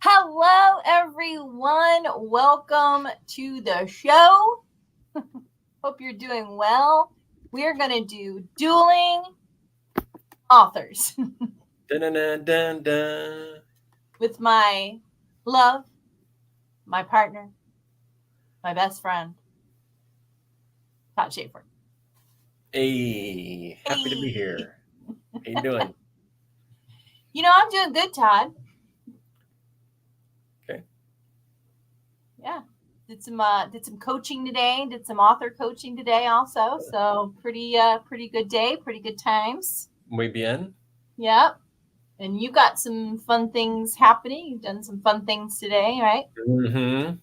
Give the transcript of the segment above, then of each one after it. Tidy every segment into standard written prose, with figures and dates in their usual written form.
Hello, everyone. Welcome to the show. Hope you're doing well. We're going to do Dueling Authors Dun, dun, dun, dun. with my love, my partner, my best friend, Todd Schaefer. Hey, happy to be here. How you doing? I'm doing good, Todd. Okay. Yeah. Did some coaching today, did some author coaching today also. So pretty good day, pretty good times. Muy bien. Yep. And you got some fun things happening. You've done some fun things today, right? Mm-hmm.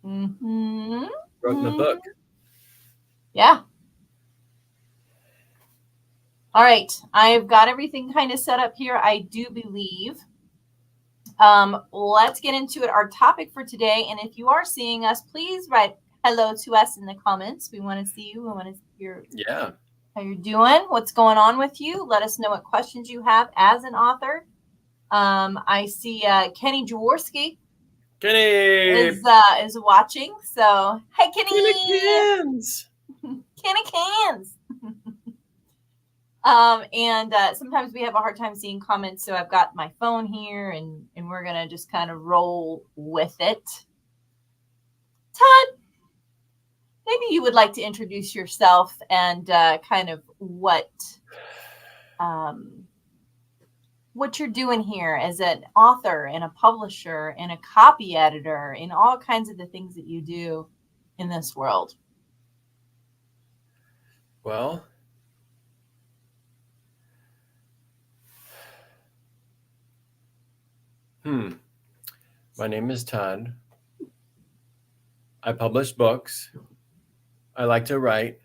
Mm-hmm. Wrote my book. Yeah. All right. I've got everything kind of set up here, I do believe. Let's get into it. Our topic for today, and if you are seeing us, please write hello to us in the comments. We want to see you. We want to hear how you're doing, what's going on with you. Let us know what questions you have as an author. I see Kenny Jaworski is watching. So, hey, Kenny. Kenny Cans. And sometimes we have a hard time seeing comments, so I've got my phone here, and we're gonna just kind of roll with it. Todd, maybe you would like to introduce yourself and kind of what you're doing here as an author and a publisher and a copy editor and all kinds of the things that you do in this world. Well, my name is Todd. I publish books. I like to write.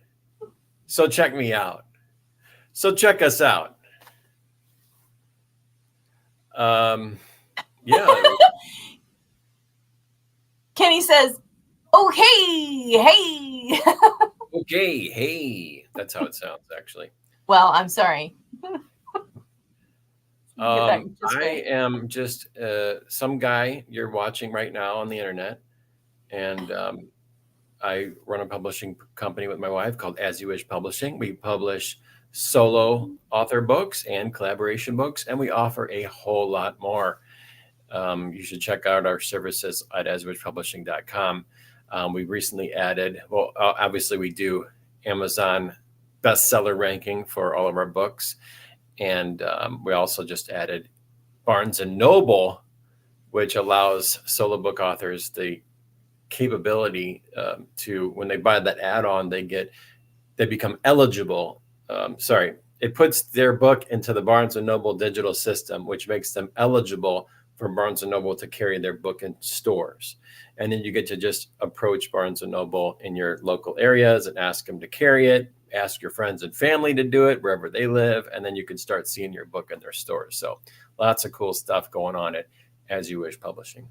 So check me out. So check us out. Yeah. Kenny says, "Oh, hey." Okay. Hey, that's how it sounds, actually. Well, I'm sorry. I am just some guy you're watching right now on the internet, and I run a publishing company with my wife called As You Wish Publishing. We publish solo author books and collaboration books, and we offer a whole lot more. You should check out our services at aswishpublishing.com. We recently added, well, obviously we do Amazon bestseller ranking for all of our books. And we also just added Barnes and Noble, which allows solo book authors the capability to, when they buy that add-on, they become eligible. It puts their book into the Barnes and Noble digital system, which makes them eligible for Barnes and Noble to carry their book in stores. And then you get to just approach Barnes and Noble in your local areas and ask them to carry it. Ask your friends and family to do it wherever they live, and then you can start seeing your book in their stores. So lots of cool stuff going on at As You Wish Publishing.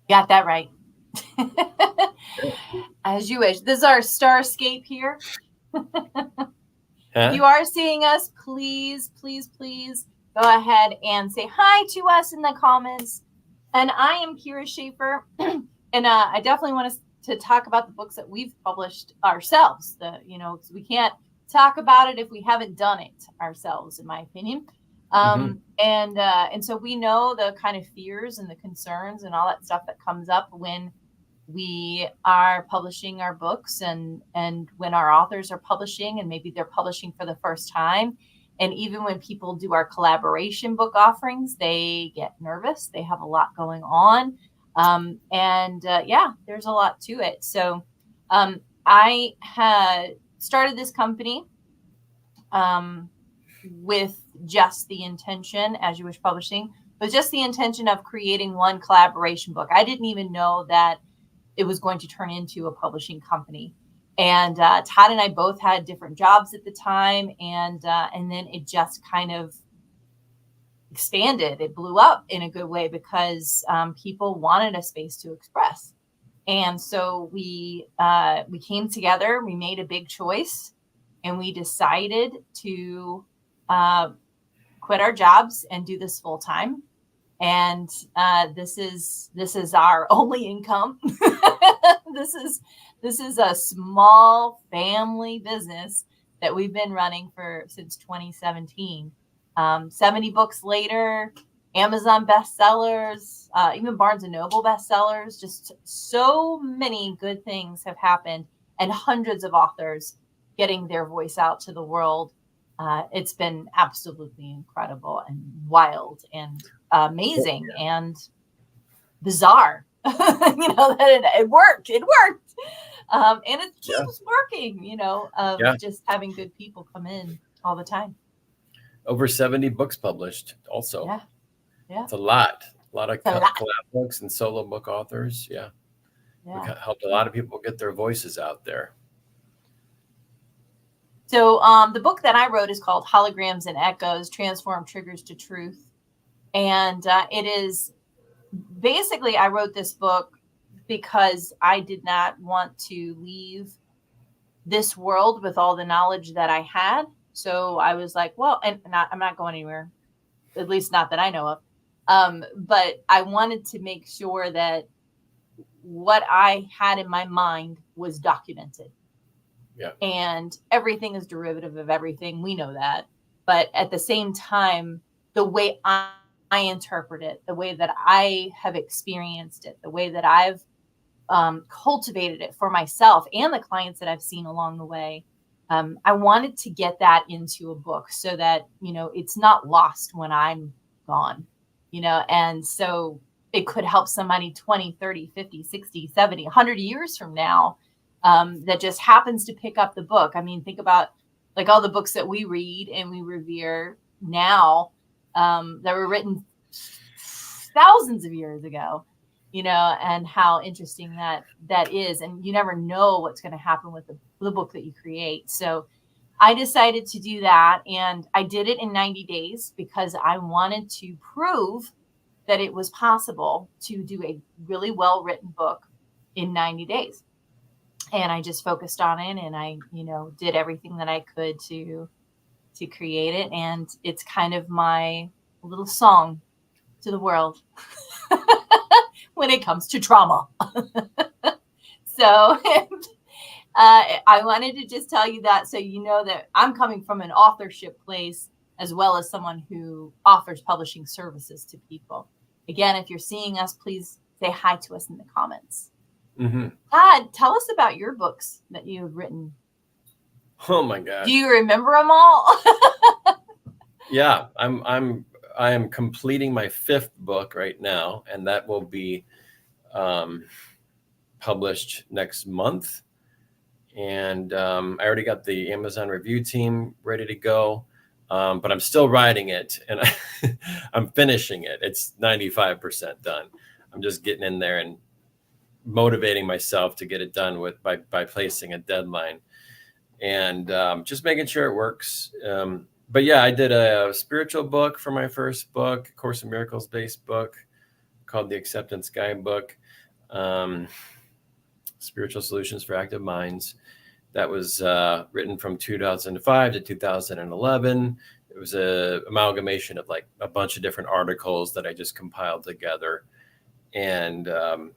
Got that right. As you wish. This is our Starscape here. If you are seeing us, please go ahead and say hi to us in the comments. And I am Kyra Schaefer, and I definitely want to talk about the books that we've published ourselves. We can't talk about it if we haven't done it ourselves, in my opinion. And so we know the kind of fears and the concerns and all that stuff that comes up when we are publishing our books and when our authors are publishing, and maybe they're publishing for the first time. And even when people do our collaboration book offerings, they get nervous. They have a lot going on. There's a lot to it. So I had started this company with just the intention, As You Wish Publishing, but just the intention of creating one collaboration book. I didn't even know that it was going to turn into a publishing company. And Todd and I both had different jobs at the time, and then it just kind of expanded. It blew up in a good way because people wanted a space to express. And so we came together, we made a big choice, and we decided to quit our jobs and do this full time. And this is our only income. This is a small family business that we've been running since 2017. 70 books later, Amazon bestsellers, even Barnes and Noble bestsellers. Just so many good things have happened, and hundreds of authors getting their voice out to the world. It's been absolutely incredible and wild and amazing and bizarre. That it worked. And it keeps working, just having good people come in all the time. Over 70 books published also. Yeah. It's a lot of collab books and solo book authors. Yeah. We helped a lot of people get their voices out there. So the book that I wrote is called Holograms and Echoes, Transform Triggers to Truth. And it is basically, I wrote this book because I did not want to leave this world with all the knowledge that I had. So I was like, well, I'm not going anywhere, at least not that I know of. But I wanted to make sure that what I had in my mind was documented. Yeah. And everything is derivative of everything. We know that. But at the same time, the way I interpret it, the way that I have experienced it, the way that I've cultivated it for myself and the clients that I've seen along the way, I wanted to get that into a book so that, it's not lost when I'm gone, and so it could help somebody 20, 30, 50, 60, 70, 100 years from now that just happens to pick up the book. I mean, think about like all the books that we read and we revere now that were written thousands of years ago, and how interesting that is. And you never know what's going to happen with the book that you create. So I decided to do that. And I did it in 90 days because I wanted to prove that it was possible to do a really well-written book in 90 days. And I just focused on it, and I, did everything that I could to create it. And it's kind of my little song to the world when it comes to trauma. So I wanted to just tell you that, so you know that I'm coming from an authorship place as well as someone who offers publishing services to people. Again, if you're seeing us, please say hi to us in the comments. Mm-hmm. Todd, tell us about your books that you've written. Oh my God. Do you remember them all? Yeah, I am completing my 5th book right now, and that will be published next month. And I already got the Amazon review team ready to go, but I'm still writing it, and I'm finishing it. It's 95% done. I'm just getting in there and motivating myself to get it done by placing a deadline, and just making sure it works. But yeah, I did a spiritual book for my first book, Course in Miracles based book called The Acceptance Guidebook, Spiritual Solutions for Active Minds. That was written from 2005 to 2011. It was an amalgamation of like a bunch of different articles that I just compiled together. And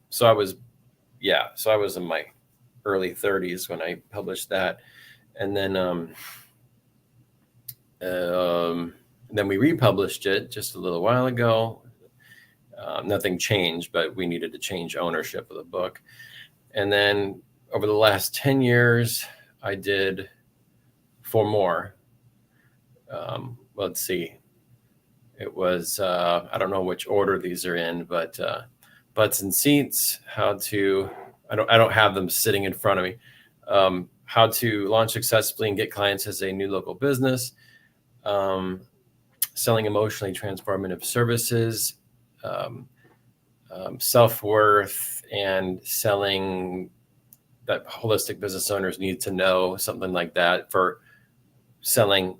so I was in my early 30s when I published that. And then we republished it just a little while ago. Nothing changed, but we needed to change ownership of the book. And then over the last 10 years, I did 4 more. Let's see. It was, I don't know which order these are in, but Butts and Seats, I don't have them sitting in front of me. How to launch successfully and get clients as a new local business. Selling emotionally transformative services. Self-worth and selling that holistic business owners need to know, something like that, for selling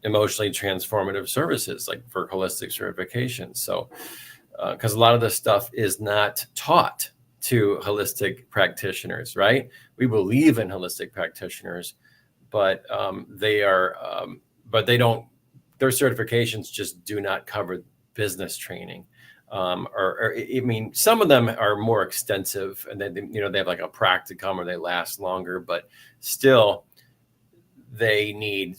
emotionally transformative services, like for holistic certifications. So, because a lot of this stuff is not taught to holistic practitioners, right? We believe in holistic practitioners, but they don't their certifications just do not cover business training. I mean, some of them are more extensive, and then, you know, they have like a practicum or they last longer, but still they need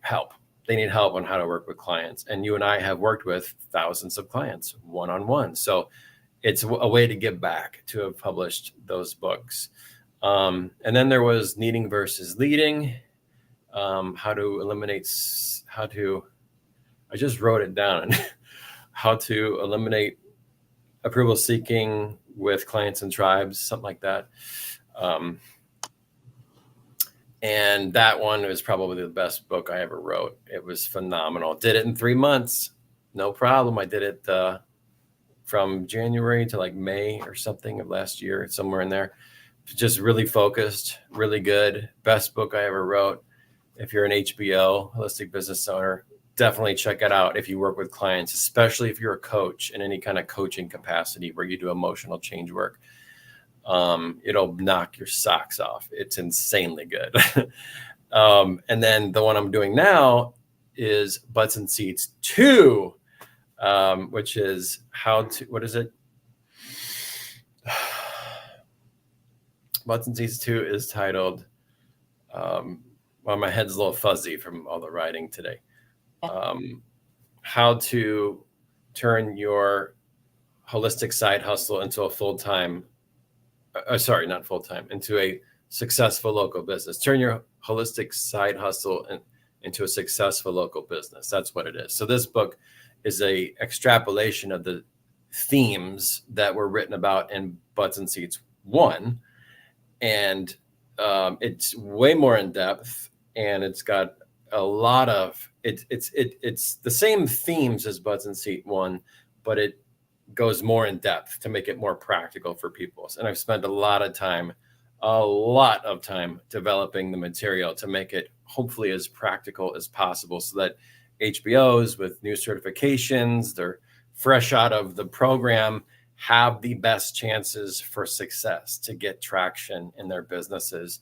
help. They need help on how to work with clients. And you and I have worked with thousands of clients one-on-one. So it's a way to give back to have published those books. And then there was Needing versus Leading, how to, I just wrote it down, how to eliminate approval seeking with clients and tribes, something like that. And that one was probably the best book I ever wrote. It was phenomenal. Did it in 3 months. No problem. I did it from January to like May or something of last year, somewhere in there. Just really focused, really good. Best book I ever wrote. If you're an HBO, holistic business owner, definitely check it out if you work with clients, especially if you're a coach in any kind of coaching capacity where you do emotional change work. It'll knock your socks off. It's insanely good. And then the one I'm doing now is Butts and Seats 2, which is what is it? Butts and Seats 2 is titled, well, my head's a little fuzzy from all the writing today. How to turn your holistic side hustle into a full-time, not full-time, into a successful local business. Turn your holistic side hustle into a successful local business. That's what it is. So this book is a extrapolation of the themes that were written about in Butts and Seats 1. And it's way more in depth, and it's got a lot of, it's the same themes as Butts and Seat 1, but it goes more in depth to make it more practical for people. And I've spent a lot of time developing the material to make it hopefully as practical as possible, so that HBOs with new certifications, they're fresh out of the program, have the best chances for success to get traction in their businesses,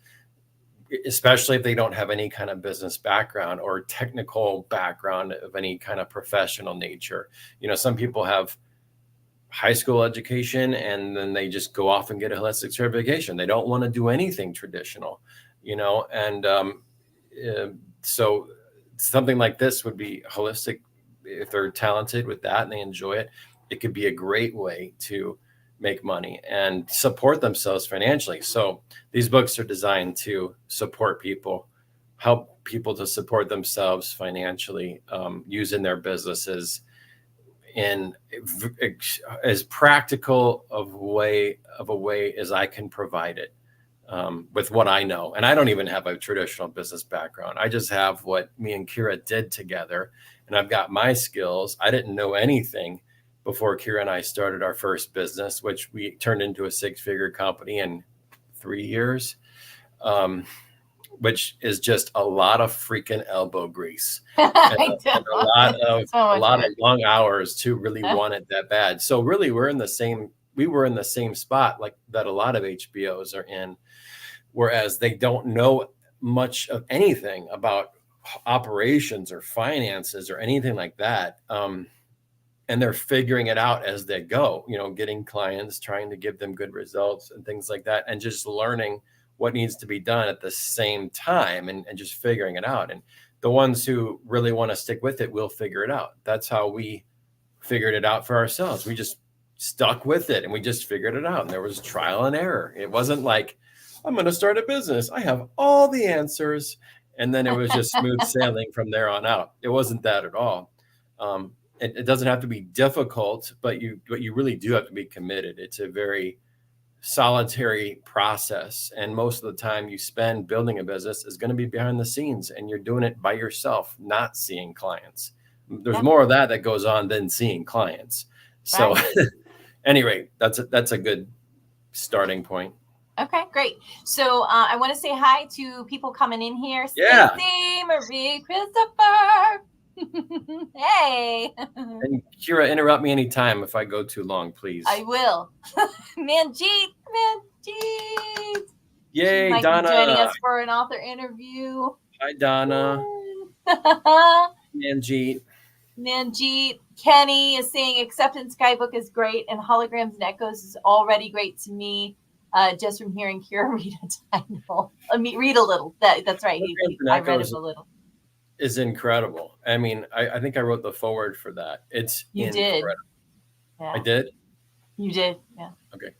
especially if they don't have any kind of business background or technical background of any kind of professional nature. You know, some people have high school education and then they just go off and get a holistic certification. They don't want to do anything traditional, you know, and so something like this would be holistic. If they're talented with that and they enjoy it, it could be a great way to make money and support themselves financially. So these books are designed to support people, help people to support themselves financially, using their businesses in as practical of a way as I can provide it, with what I know. And I don't even have a traditional business background. I just have what me and Kyra did together, and I've got my skills. I didn't know anything before Kyra and I started our first business, which we turned into a 6-figure company in 3 years, which is just a lot of freaking elbow grease and a lot of long hours to really want it that bad. So really, we were in the same spot like that a lot of HBOs are in, whereas they don't know much of anything about operations or finances or anything like that. And they're figuring it out as they go, you know, getting clients, trying to give them good results and things like that, and just learning what needs to be done at the same time, and just figuring it out. And the ones who really want to stick with it will figure it out. That's how we figured it out for ourselves. We just stuck with it and we just figured it out. And there was trial and error. It wasn't like, I'm going to start a business, I have all the answers, and then it was just smooth sailing from there on out. It wasn't that at all. It doesn't have to be difficult, but you really do have to be committed. It's a very solitary process, and most of the time you spend building a business is going to be behind the scenes, and you're doing it by yourself, not seeing clients. There's more of that goes on than seeing clients. So anyway, that's a good starting point. Okay, great. So I want to say hi to people coming in here. Yeah. Stacy, Marie, Christopher. Hey. And Kyra, interrupt me anytime if I go too long, please. I will. Manjeet. Yay, she Donna. Be joining us for an author interview. Hi, Donna. Manjeet. Manjeet. Kenny is saying Acceptance Guidebook is great, and Holograms and Echoes is already great to me. Just from hearing Kyra read a title. Read a little. That's right. I read it a little. Is incredible. I mean, I think I wrote the foreword for that. It's incredible. Did. Yeah. I did? You did, yeah. Okay.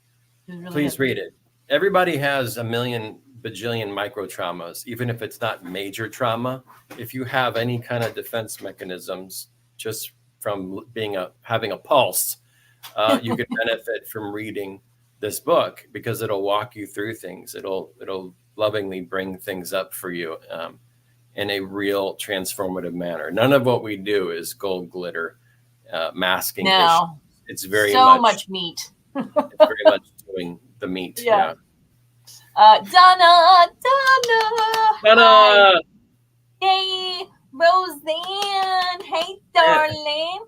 Really Please read it. Everybody has a million bajillion micro traumas, even if it's not major trauma. If you have any kind of defense mechanisms, just from having a pulse, you could benefit from reading this book because it'll walk you through things. It'll lovingly bring things up for you in a real transformative manner. None of what we do is gold glitter masking issues. It's very much meat. It's very much doing the meat. Yeah. Donna. Donna. Yay, Roseanne. Hey, darling.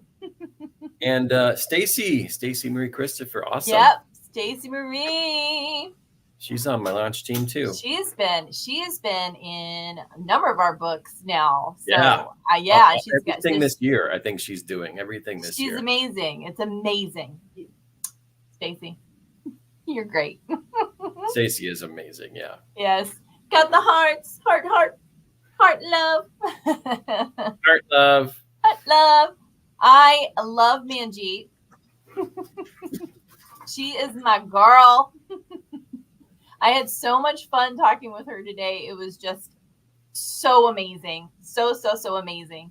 And Stacy Marie Christopher. Awesome. Yep, Stacy Marie. She's on my launch team too. She has been in a number of our books now. So, she's everything this year. I think she's doing everything this year. She's amazing. It's amazing. Stacy, you're great. Stacy is amazing. Yeah. Yes. Got the hearts. Heart love. Heart love. Heart love. I love Manjeet. She is my girl. I had so much fun talking with her today. It was just so amazing. So amazing.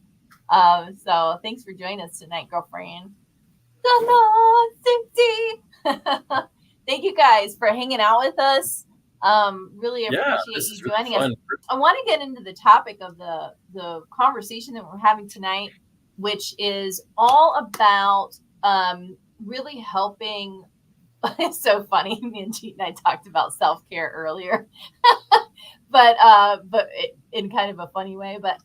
So thanks for joining us tonight, girlfriend. Thank you guys for hanging out with us. Really appreciate you joining us. I want to get into the topic of the conversation that we're having tonight, which is all about really helping. It's so funny. Me and Jeet and I talked about self-care earlier, but in kind of a funny way. But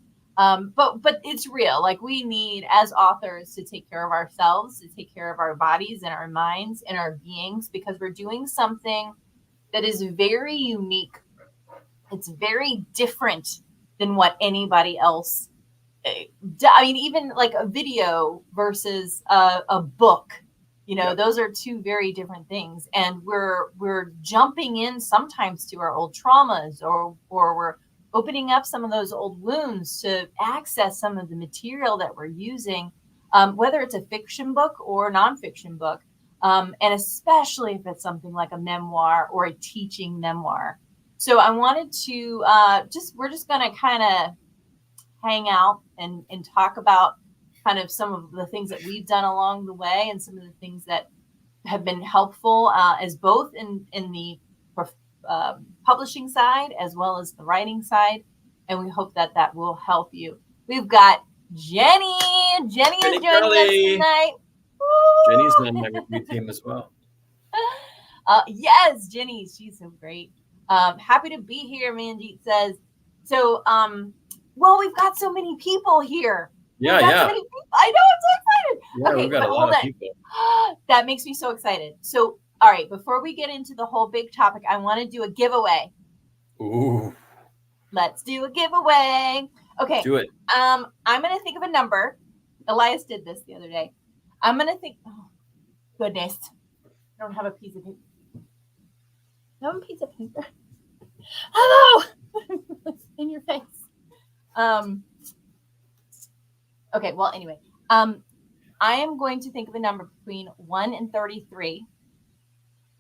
it's real. Like, we need, as authors, to take care of ourselves, to take care of our bodies and our minds and our beings, because we're doing something that is very unique. It's very different than what anybody else. I mean, even like a video versus a book. Those are two very different things, and we're jumping in sometimes to our old traumas, or we're opening up some of those old wounds to access some of the material that we're using, whether it's a fiction book or a nonfiction book, and especially if it's something like a memoir or a teaching memoir. So I wanted to we're just going to kind of hang out and talk about kind of some of the things that we've done along the way, and some of the things that have been helpful, as both in the publishing side as well as the writing side. And we hope that will help you. We've got Jenny. Jenny is joining us tonight. Woo! Jenny's on my review team as well. Yes, Jenny. She's so great. Happy to be here, Manjeet says. So, well, we've got so many people here. Yeah. I know, I'm so excited. Yeah, okay, we've got a lot of people. That makes me so excited. So, all right, before we get into the whole big topic, I want to do a giveaway. Ooh. Let's do a giveaway. Okay. Do it. I'm going to think of a number. Elias did this the other day. I'm going to think. Oh, goodness. I don't have a piece of paper. I have a piece of paper. Hello. In your face. Okay, well, anyway, I am going to think of a number between 1 and 33.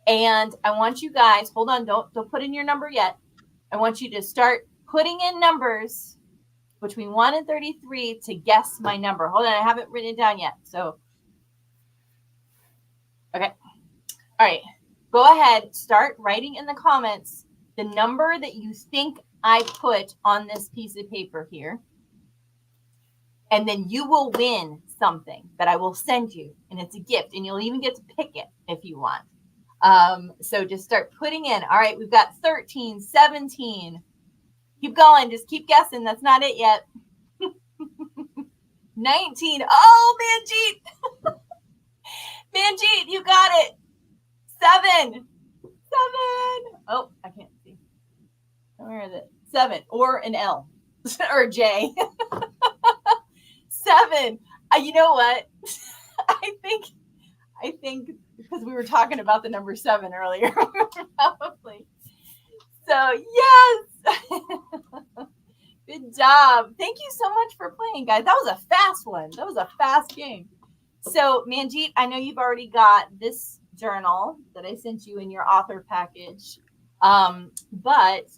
And I want you guys, hold on, don't put in your number yet. I want you to start putting in numbers between 1 and 33 to guess my number. Hold on, I haven't written it down yet. So, okay. All right, go ahead, start writing in the comments the number that you think I put on this piece of paper here. And then you will win something that I will send you. And it's a gift. And you'll even get to pick it if you want. So just start putting in. All right, we've got 13, 17. Keep going. Just keep guessing. That's not it yet. 19. Oh, Manjeet. Manjeet, you got it. 7. Oh, I can't see. Where is it? 7 or an L or a J. 7. You know what? I think because we were talking about the number 7 earlier, probably. So yes. Good job. Thank you so much for playing, guys. That was a fast one. That was a fast game. So Manjeet, I know you've already got this journal that I sent you in your author package. But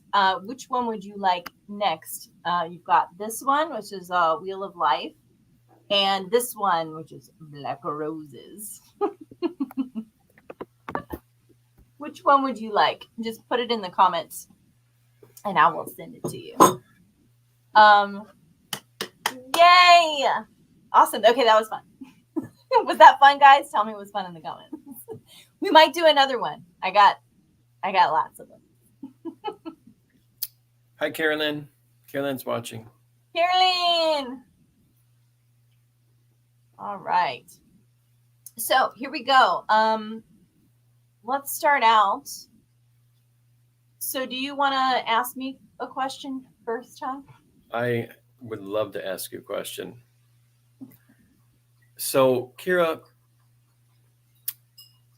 which one would you like next? You've got this one, which is Wheel of Life, and this one, which is Black Roses. Which one would you like? Just put it in the comments and I will send it to you. Yay! Awesome. Okay, that was fun. Was that fun, guys? Tell me it was fun in the comments. We might do another one. I got lots of them. Hi, Carolyn. Carolyn's watching. Carolyn! All right. So here we go. Let's start out. So do you want to ask me a question first, Todd? I would love to ask you a question. So, Kyra,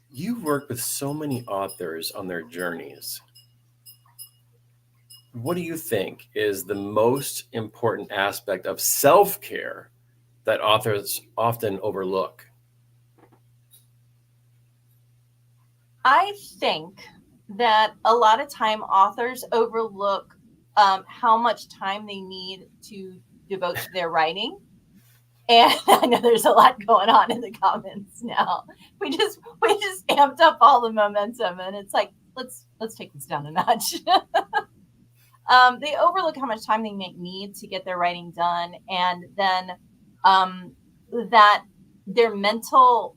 you work with so many authors on their journeys. What do you think is the most important aspect of self-care that authors often overlook? I think that a lot of time authors overlook how much time they need to devote to their writing. And I know there's a lot going on in the comments now. We just amped up all the momentum, and it's like, let's take this down a notch. They overlook how much time they need to get their writing done, and then that their mental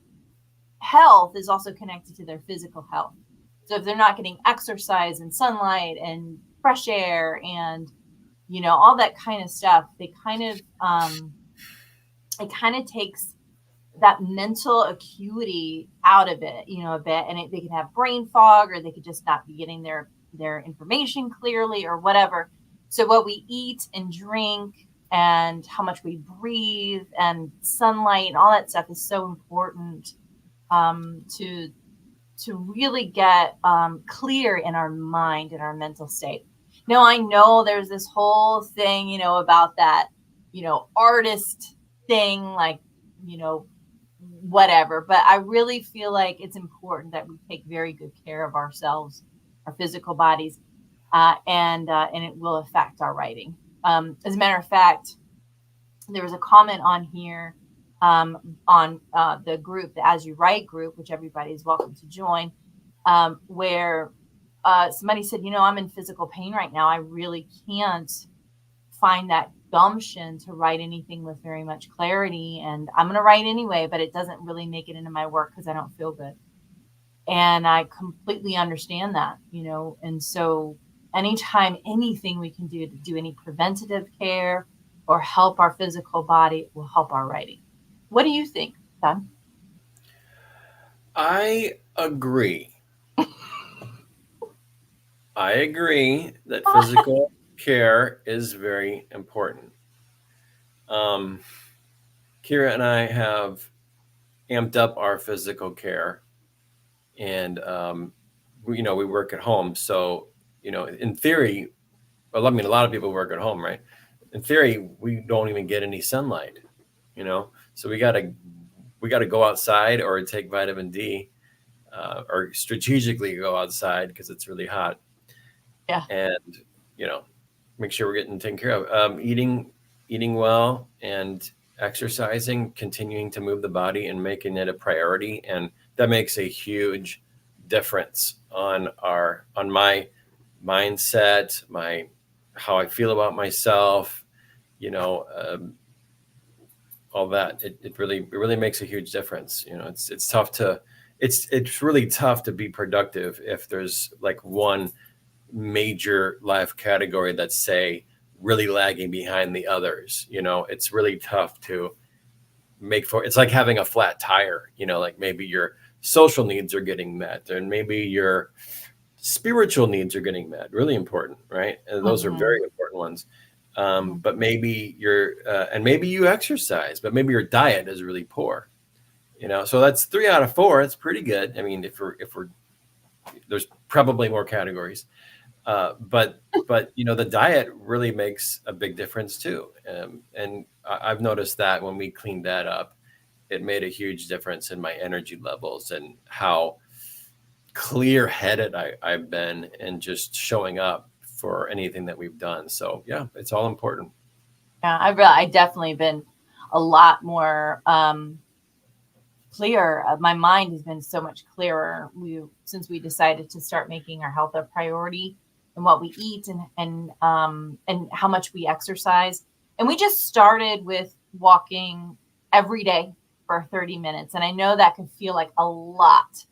health is also connected to their physical health. So if they're not getting exercise and sunlight and fresh air and all that kind of stuff, they kind of it kind of takes that mental acuity out of it, a bit, and they could have brain fog, or they could just not be getting their information clearly or whatever. So what we eat and drink and how much we breathe and sunlight and all that stuff is so important to really get clear in our mind and our mental state. Now, I know there's this whole thing, about that, artist thing, like, whatever. But I really feel like it's important that we take very good care of ourselves, our physical bodies, and it will affect our writing. As a matter of fact, there was a comment on here on the group, the As You Write group, which everybody is welcome to join, where somebody said, I'm in physical pain right now. I really can't find that gumption to write anything with very much clarity. And I'm going to write anyway, but it doesn't really make it into my work because I don't feel good. And I completely understand that, and so anytime anything we can do to do any preventative care or help our physical body will help our writing. What do you think, Todd? I agree. I agree that physical care is very important. Kyra and I have amped up our physical care, and we work at home. So, in theory, a lot of people work at home, right? In theory, we don't even get any sunlight, so we got to go outside or take vitamin D, or strategically go outside because it's really hot. Yeah. And, make sure we're getting taken care of. Eating well and exercising, continuing to move the body and making it a priority. And that makes a huge difference on my mindset, how I feel about myself, all that. It really makes a huge difference. It's really tough to be productive if there's like one major life category that's, say, really lagging behind the others. It's really tough to it's like having a flat tire, like maybe your social needs are getting met and maybe your spiritual needs are getting met. Really important, right? And those are very important ones. But maybe and maybe you exercise, but maybe your diet is really poor. So that's 3 out of 4. It's pretty good. I mean, if we're there's probably more categories, but the diet really makes a big difference too. And I've noticed that when we cleaned that up, it made a huge difference in my energy levels and how clear-headed I've been and just showing up for anything that we've done. So yeah, it's all important. Yeah, I definitely been a lot more clear. My mind has been so much clearer since we decided to start making our health a priority and what we eat and how much we exercise. And we just started with walking every day for 30 minutes. And I know that can feel like a lot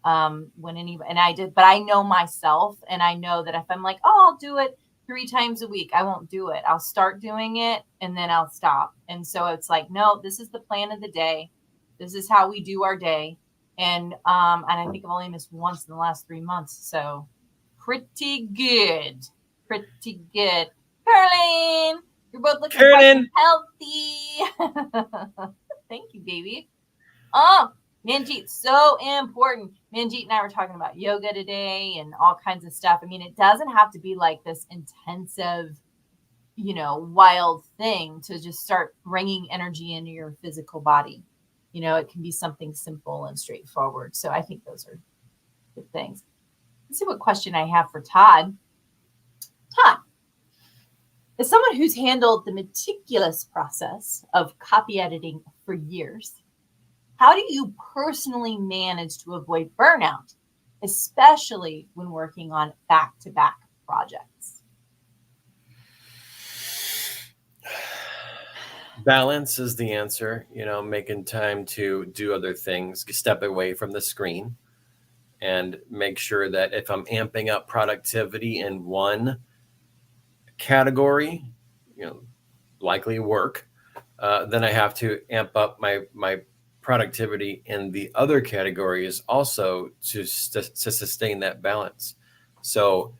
and I did, but I know myself, and I know that if I'm like, oh, I'll do it 3 times a week, I won't do it. I'll start doing it and then I'll stop. And so it's like, no, this is the plan of the day. This is how we do our day. And I think I've only missed once in the last 3 months. So pretty good. Pretty good. Caroline, you're both looking bright and healthy. Thank you, baby. Oh, Manjeet, so important. Manjeet and I were talking about yoga today and all kinds of stuff. I mean, it doesn't have to be like this intensive, wild thing to just start bringing energy into your physical body. It can be something simple and straightforward. So I think those are good things. Let's see what question I have for Todd. Todd, as someone who's handled the meticulous process of copy editing for years, how do you personally manage to avoid burnout, especially when working on back-to-back projects? Balance is the answer, making time to do other things, step away from the screen, and make sure that if I'm amping up productivity in one category, likely work, then I have to amp up my productivity in the other categories also to sustain that balance. So,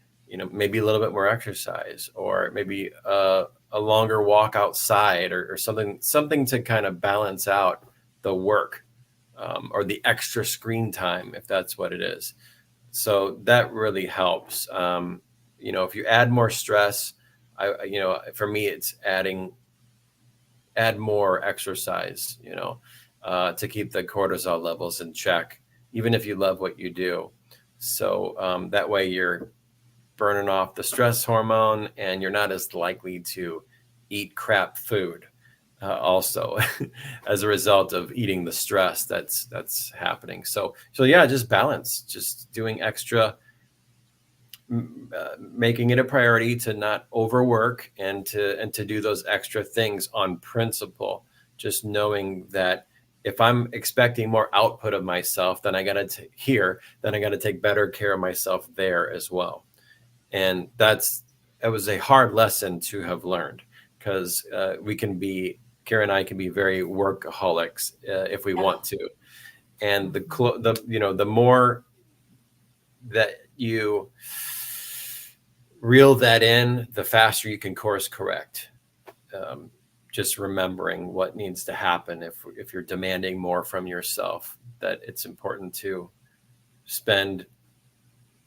maybe a little bit more exercise, or maybe a longer walk outside, or something to kind of balance out the work, or the extra screen time, if that's what it is. So that really helps. If you add more stress, for me, it's add more exercise, to keep the cortisol levels in check, even if you love what you do. So that way you're burning off the stress hormone, and you're not as likely to eat crap food also as a result of eating the stress that's happening. So yeah, just balance, just doing extra, making it a priority to not overwork and to do those extra things on principle, just knowing that if I'm expecting more output of myself, then I got to take better care of myself there as well. And it was a hard lesson to have learned, because Kara and I can be very workaholics if we want to. And the more that you reel that in, the faster you can course correct. Just remembering what needs to happen if you're demanding more from yourself, that it's important to spend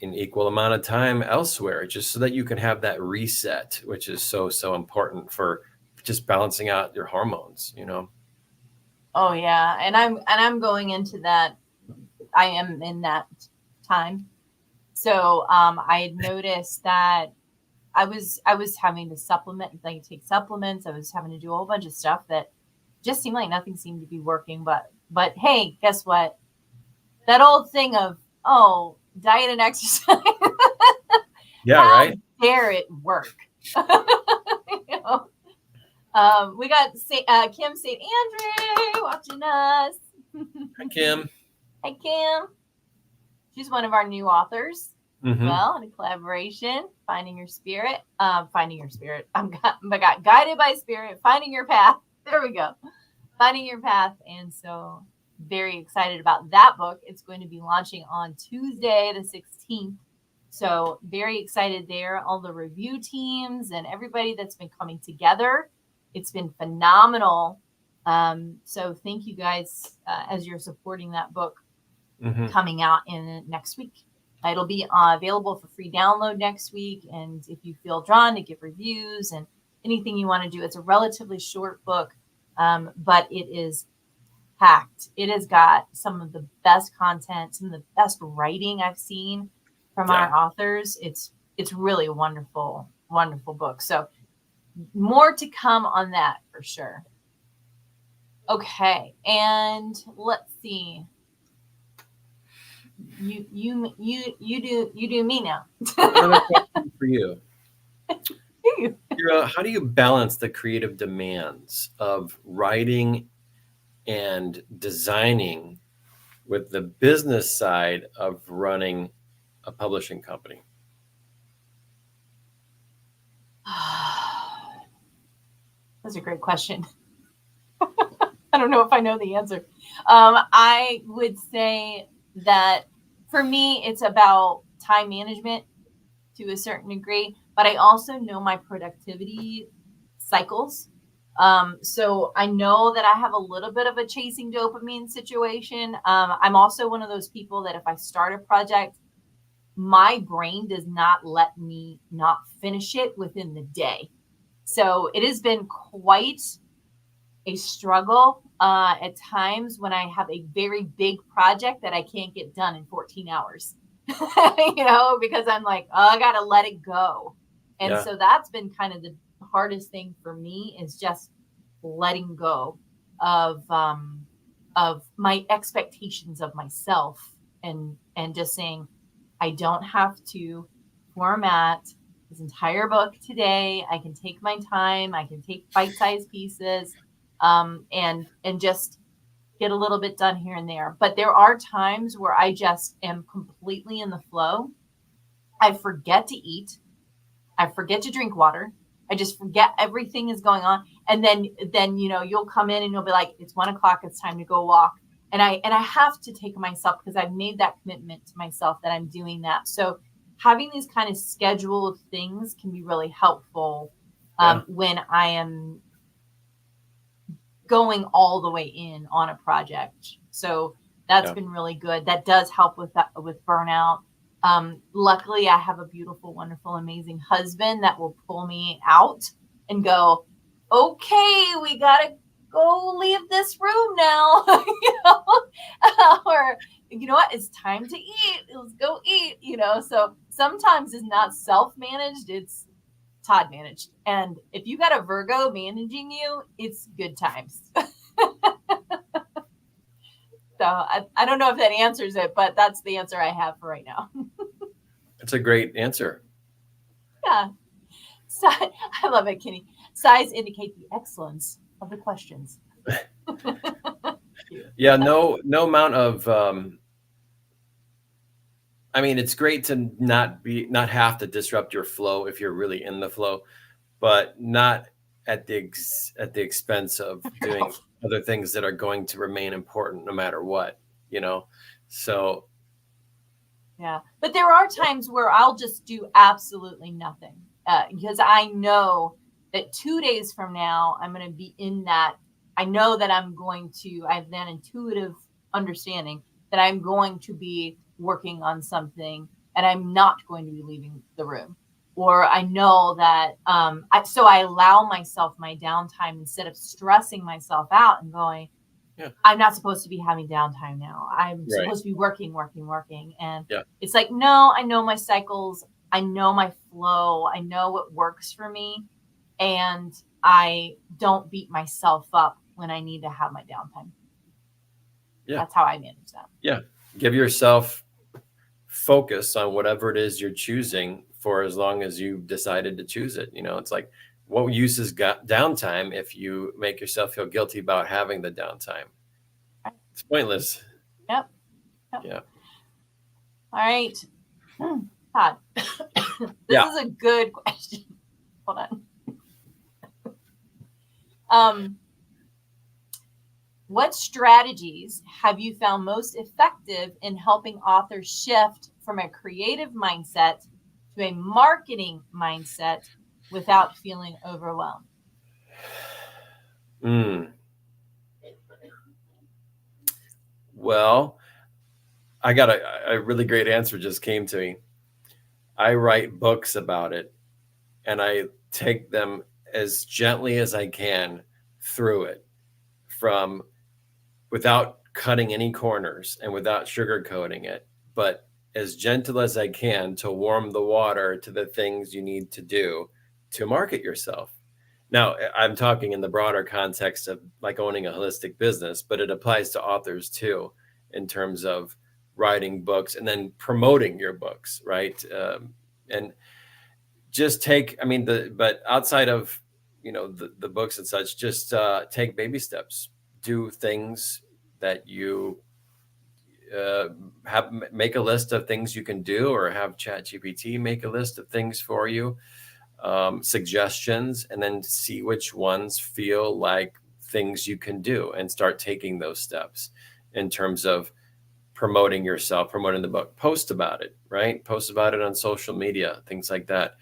an equal amount of time elsewhere, just so that you can have that reset, which is so important for just balancing out your hormones. Oh yeah, and I'm going into that. I am in that time. So I noticed that I was having to take supplements. I was having to do a whole bunch of stuff that just seemed like nothing seemed to be working. But hey, guess what? That old thing of, diet and exercise. Yeah, right. How dare it work? We got Kim St. Andrew watching us. Hi, Kim. Hi, Kim. She's one of our new authors. Mm-hmm. Well, in a collaboration, finding your spirit. I got guided by spirit, finding your path. There we go. Finding your path. And so very excited about that book. It's going to be launching on Tuesday, the 16th. So very excited there. All the review teams and everybody that's been coming together. It's been phenomenal. So thank you guys as you're supporting that book coming out in next week. It'll be available for free download next week. And if you feel drawn to give reviews and anything you want to do, it's a relatively short book, but it is packed. It has got some of the best content, some of the best writing I've seen from our authors. It's really a wonderful, wonderful book. So more to come on that for sure. Okay, and let's see. You do me now. Another question for you. How do you balance the creative demands of writing and designing with the business side of running a publishing company? That's a great question. I don't know if I know the answer. I would say that for me, it's about time management to a certain degree, but I also know my productivity cycles. So I know that I have a little bit of a chasing dopamine situation. I'm also one of those people that if I start a project, my brain does not let me not finish it within the day. So it has been quite a struggle at times when I have a very big project that I can't get done in 14 hours, because I'm like, oh, I got to let it go. And so that's been kind of the hardest thing for me, is just letting go of my expectations of myself, and just saying, I don't have to format this entire book today. I can take my time. I can take bite-sized pieces, and just get a little bit done here and there. But there are times where I just am completely in the flow. I forget to eat. I forget to drink water. I just forget everything is going on. And then you'll come in and you'll be like, it's 1 o'clock. It's time to go walk. And I have to take myself, because I've made that commitment to myself that I'm doing that. So having these kind of scheduled things can be really helpful when I am going all the way in on a project. So that's been really good. That does help with burnout. Luckily, I have a beautiful, wonderful, amazing husband that will pull me out and go, okay, we gotta go leave this room now. Or you know what, it's time to eat. Let's go eat. So sometimes it's not self-managed, it's Todd managed. And if you got a Virgo managing you, it's good times. So I don't know if that answers it, but that's the answer I have for right now. That's a great answer. Yeah. So, I love it, Kenny. Size indicate the excellence of the questions. Yeah, no amount of it's great to not have to disrupt your flow if you're really in the flow, but not at the expense of doing other things that are going to remain important no matter what, So yeah, but there are times where I'll just do absolutely nothing, because I know that 2 days from now I'm going to be in that. I know that I have that intuitive understanding that I'm going to be working on something and I'm not going to be leaving the room. Or I know that, so I allow myself my downtime instead of stressing myself out and going, I'm not supposed to be having downtime now. I'm supposed to be working. And it's like, no, I know my cycles. I know my flow. I know what works for me. And I don't beat myself up when I need to have my downtime. Yeah. That's how I manage that. Yeah. Give yourself focus on whatever it is you're choosing for as long as you decided to choose it. It's like, what use is downtime if you make yourself feel guilty about having the downtime? It's pointless. Yep. Yeah. All right. Todd, this is a good question. Hold on. What strategies have you found most effective in helping authors shift from a creative mindset to a marketing mindset without feeling overwhelmed? Well, I got a really great answer just came to me. I write books about it, and I take them as gently as I can through it, from without cutting any corners and without sugarcoating it, but as gentle as I can to warm the water to the things you need to do to market yourself. Now, I'm talking in the broader context of like owning a holistic business, but it applies to authors too, in terms of writing books and then promoting your books, right? And just take, I mean, but outside of, the books and such, just take baby steps, do things that you make a list of things you can do, or have ChatGPT make a list of things for you, suggestions, and then see which ones feel like things you can do and start taking those steps in terms of promoting yourself, promoting the book. Post about it, right? Post about it on social media, things like that.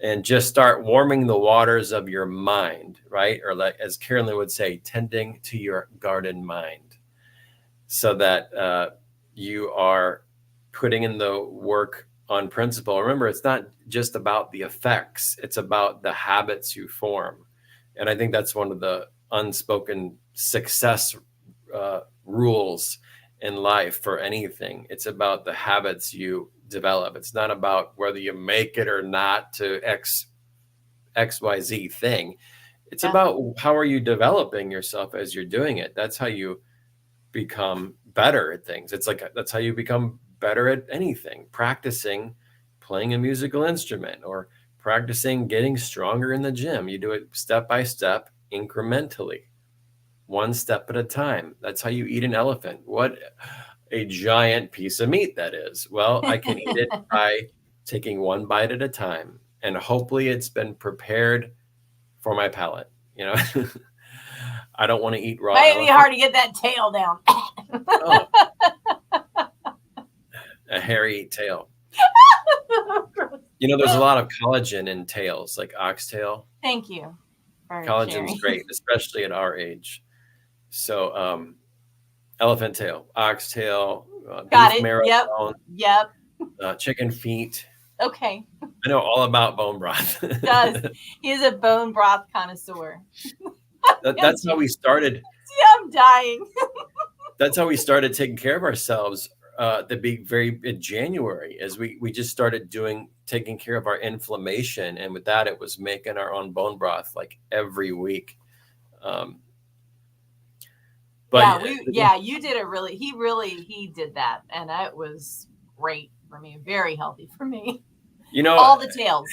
And just start warming the waters of your mind, right? Or, like, as Carolyn would say, tending to your garden mind, so that you are putting in the work on principle. Remember, it's not just about the effects, it's about the habits you form. And I think that's one of the unspoken success rules in life for anything. It's about the habits you develop. It's not about whether you make it or not to XYZ thing. It's about how are you developing yourself as you're doing it. That's how you become better at things. It's like, that's how you become better at anything. Practicing playing a musical instrument, or practicing getting stronger in the gym. You do it step by step, incrementally, one step at a time. That's how you eat an elephant. What a giant piece of meat that is. Well, I can eat it by taking one bite at a time, and hopefully it's been prepared for my palate. I don't want to eat raw. Might be hard to get that tail down. Oh. A hairy tail. There's a lot of collagen in tails, like oxtail. Thank you. Collagen's great, especially at our age. So, elephant tail, oxtail, beef marrow, chicken feet. Okay. I know all about bone broth. Does. He's a bone broth connoisseur. That's how we started. See, I'm dying. That's how we started taking care of ourselves. In January, as we just started taking care of our inflammation, and with that, it was making our own bone broth like every week. But you did he did that, and it was great for me, very healthy for me. All the tails.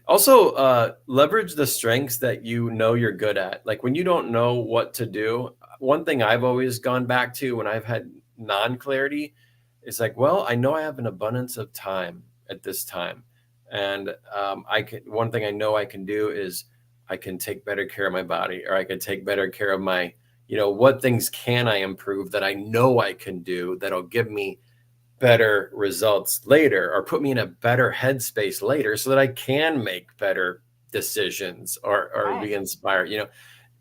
Also, leverage the strengths that you're good at. Like, when you don't know what to do, one thing I've always gone back to when I've had non-clarity is like, well, I know I have an abundance of time at this time. And one thing I know I can do is I can take better care of my body, or I can take better care of my, what things can I improve that I know I can do that'll give me better results later, or put me in a better headspace later, so that I can make better decisions or be inspired.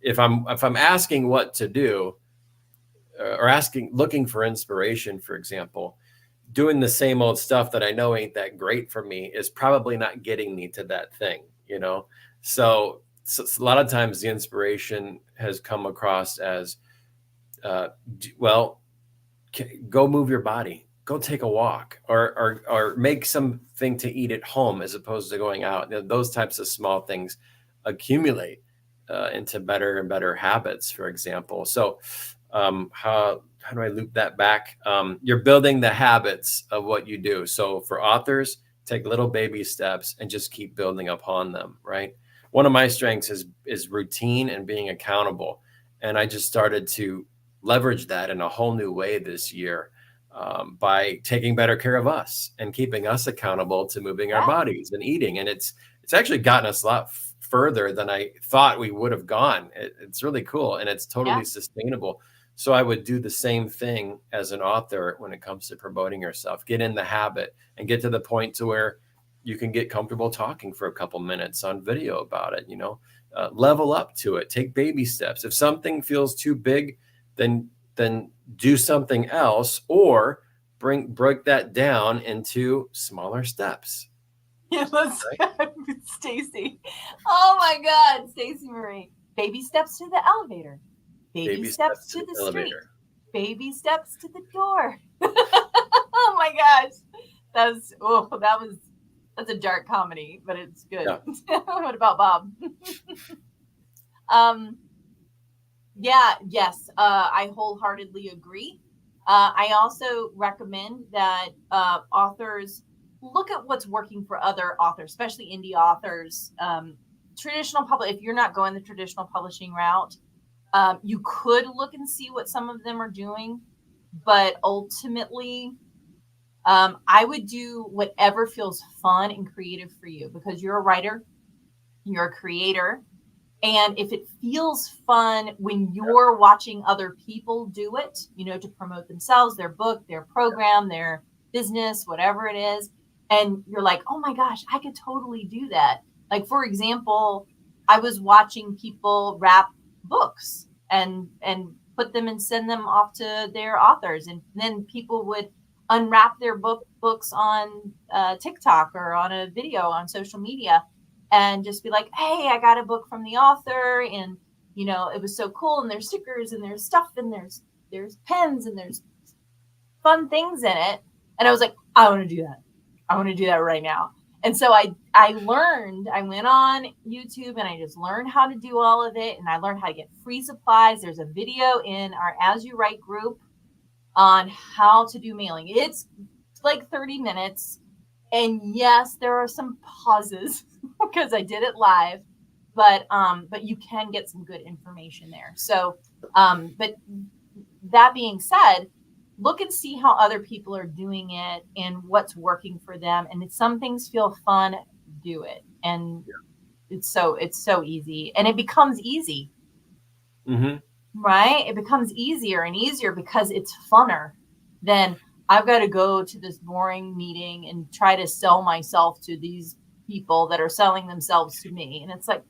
If I'm asking what to do, or looking for inspiration, for example, doing the same old stuff that I know ain't that great for me is probably not getting me to that thing, So a lot of times the inspiration has come across as, go move your body, go take a walk, or make something to eat at home as opposed to going out. Those types of small things accumulate into better and better habits, for example. So how do I loop that back? You're building the habits of what you do. So for authors, take little baby steps and just keep building upon them, right? One of my strengths is routine and being accountable. And I just started to leverage that in a whole new way this year, by taking better care of us and keeping us accountable to moving our bodies and eating. And it's actually gotten us a lot further than I thought we would have gone. It's really cool, and it's totally sustainable. So I would do the same thing as an author when it comes to promoting yourself. Get in the habit and get to the point to where you can get comfortable talking for a couple minutes on video about it. Level up to it. Take baby steps. If something feels too big, then do something else, or break that down into smaller steps. Yeah, let's Stacy. Oh my God, Stacy Marie. Baby steps to the elevator. Baby steps to the street. Baby steps to the door. Oh my gosh. That's a dark comedy, but it's good. Yeah. What about Bob? Yes. I wholeheartedly agree. I also recommend that authors look at what's working for other authors, especially indie authors. If you're not going the traditional publishing route, you could look and see what some of them are doing, but ultimately, I would do whatever feels fun and creative for you, because you're a writer, you're a creator. And if it feels fun when you're watching other people do it, to promote themselves, their book, their program, their business, whatever it is, and you're like, oh my gosh, I could totally do that. Like, for example, I was watching people wrap books and put them and send them off to their authors. And then people would unwrap their books on TikTok or on a video on social media, and just be like, hey, I got a book from the author, and it was so cool, and there's stickers and there's stuff and there's pens and there's fun things in it. And I was like, I want to do that. I want to do that right now. And so I went on YouTube and I just learned how to do all of it. And I learned how to get free supplies. There's a video in our As You Write group on how to do mailing. It's like 30 minutes. And yes, there are some pauses because I did it live, but you can get some good information there. So, but that being said, look and see how other people are doing it and what's working for them. And if some things feel fun, do it. And it's so easy, and it becomes easy, right? It becomes easier and easier because it's funner than I've got to go to this boring meeting and try to sell myself to these people that are selling themselves to me. And it's like,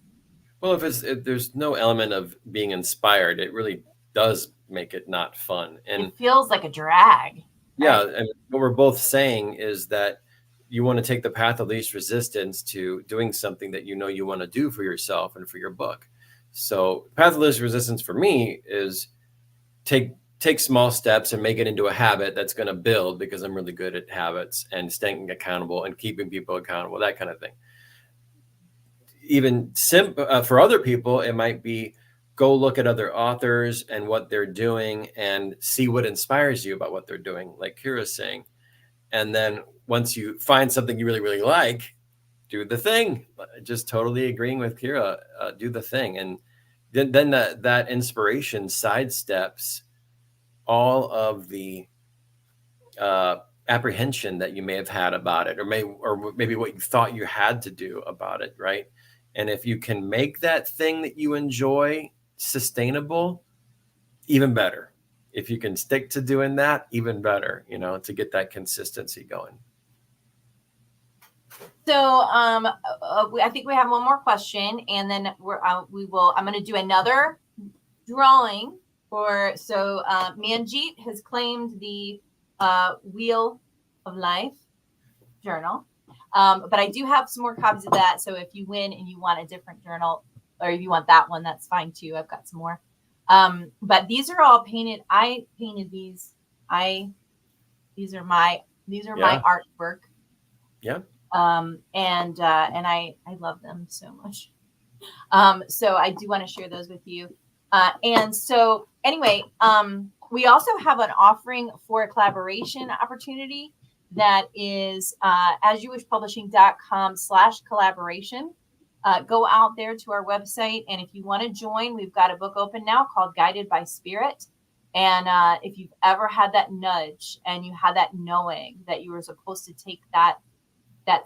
well, if there's no element of being inspired, it really does make it not fun. And it feels like a drag. Yeah. Right? And what we're both saying is that you want to take the path of least resistance to doing something that you want to do for yourself and for your book. So path of least resistance for me is take small steps and make it into a habit that's going to build, because I'm really good at habits and staying accountable and keeping people accountable, that kind of thing. Even for other people, it might be go look at other authors and what they're doing and see what inspires you about what they're doing, like Kyra's saying. And then once you find something you really, really like, do the thing. Just totally agreeing with Kyra, do the thing. And then that inspiration sidesteps all of the apprehension that you may have had about it, or maybe what you thought you had to do about it, right? And if you can make that thing that you enjoy sustainable, even better. If you can stick to doing that, even better, to get that consistency going. So I think we have one more question, and then I'm going to do another drawing so Manjeet has claimed the Wheel of Life journal. But I do have some more copies of that. So if you win and you want a different journal, or if you want that one, that's fine too. I've got some more. But these are all painted. I painted these. These are my artwork. Yeah. And I love them so much. So I do want to share those with you. And so anyway, we also have an offering for a collaboration opportunity that is asyouwishpublishing.com/collaboration. Go out there to our website, and if you want to join, we've got a book open now called Guided by Spirit. And if you've ever had that nudge and you had that knowing that you were supposed to take that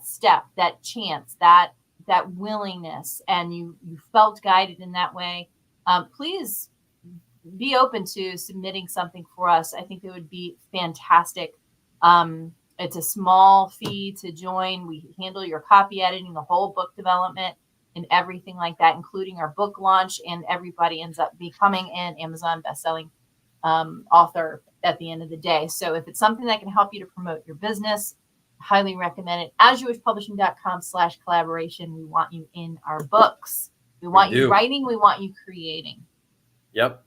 step, that chance, that willingness and you felt guided in that way, please be open to submitting something for us. I think it would be fantastic. It's a small fee to join. We handle your copy editing, the whole book development, and everything like that, including our book launch. And everybody ends up becoming an Amazon bestselling author at the end of the day. So if it's something that can help you to promote your business, highly recommend it. asjewishpublishing.com/collaboration. We want you in our books. We want you writing. We want you creating. Yep.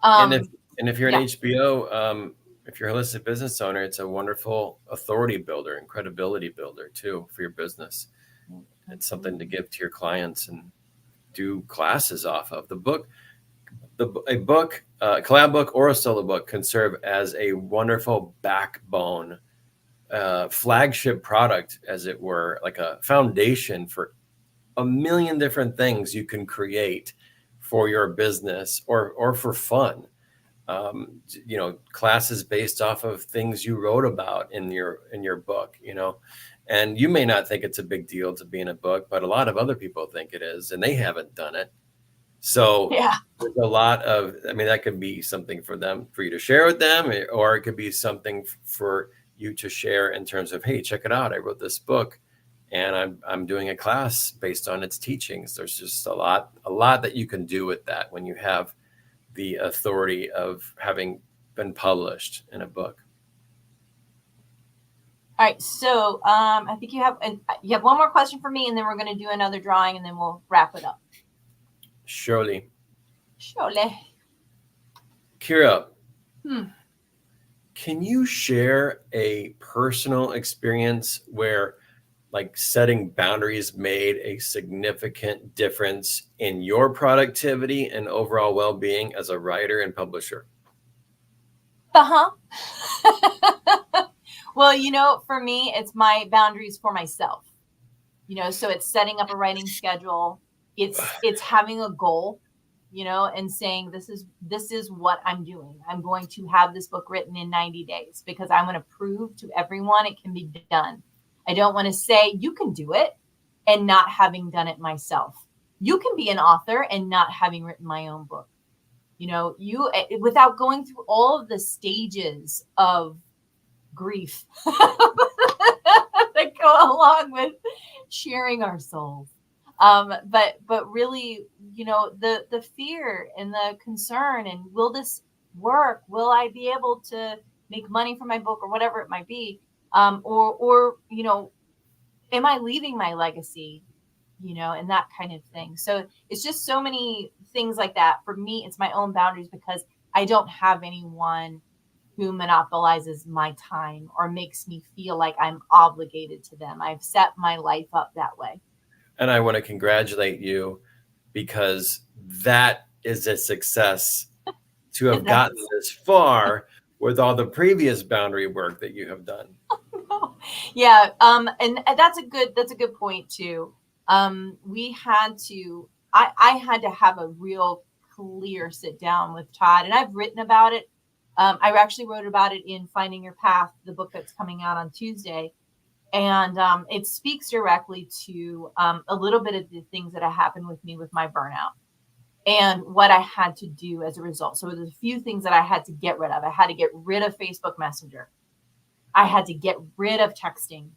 And if you're an HBO, if you're a holistic business owner, it's a wonderful authority builder and credibility builder too for your business. It's something to give to your clients and do classes off of. A collab book or a solo book can serve as a wonderful backbone, flagship product, as it were, like a foundation for a million different things you can create for your business or for fun. Classes based off of things you wrote about in your book, and you may not think it's a big deal to be in a book, but a lot of other people think it is, and they haven't done it. So there's a lot of, that could be something for you to share with them, or it could be something for you to share in terms of, hey, check it out. I wrote this book and I'm doing a class based on its teachings. There's just a lot that you can do with that when you have the authority of having been published in a book. All right. So I think you have one more question for me, and then we're going to do another drawing, and then we'll wrap it up. Surely. Kyra, can you share a personal experience where setting boundaries made a significant difference in your productivity and overall well-being as a writer and publisher? Well, for me, it's my boundaries for myself. So it's setting up a writing schedule. It's having a goal, and saying this is what I'm doing. I'm going to have this book written in 90 days because I want to prove to everyone it can be done. I don't want to say you can do it and not having done it myself. You can be an author and not having written my own book. You without going through all of the stages of grief that go along with sharing our souls. But really, the fear and the concern and will this work? Will I be able to make money from my book or whatever it might be? Or am I leaving my legacy, and that kind of thing. So it's just so many things like that. For me, it's my own boundaries because I don't have anyone who monopolizes my time or makes me feel like I'm obligated to them. I've set my life up that way. And I want to congratulate you because that is a success to have gotten this far with all the previous boundary work that you have done. Yeah. And that's a good point too. I had to have a real clear sit down with Todd, and I've written about it. I actually wrote about it in Finding Your Path, the book that's coming out on Tuesday. And it speaks directly to a little bit of the things that have happened with me with my burnout and what I had to do as a result. So there's a few things that I had to get rid of. I had to get rid of Facebook Messenger. I had to get rid of texting.